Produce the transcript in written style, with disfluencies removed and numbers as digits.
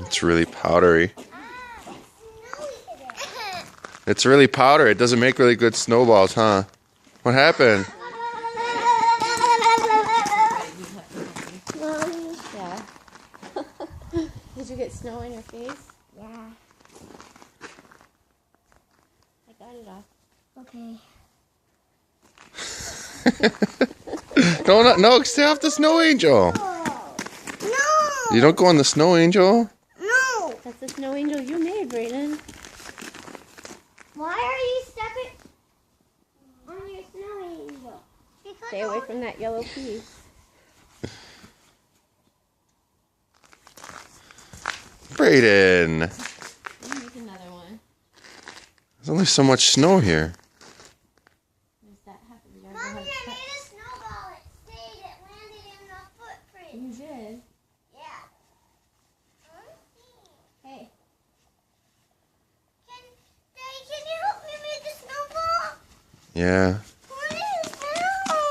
It's really powdery. It's really powdery. It doesn't make really good snowballs, huh? What happened? Yeah. Did you get snow in your face? Yeah. I got it off. Okay. No, stay off the snow angel. No. You don't go on the snow angel. No. That's the snow angel you made, Brayden. Why are you stepping on your snow angel? Stay away from that yellow piece. Brayden, Make another one. there's only so much snow here. There's that half of the yard. Mommy, I made a snowball. It stayed. It landed in the footprint. You did? Yeah. Hey. Daddy, can you help me make a snowball? Yeah.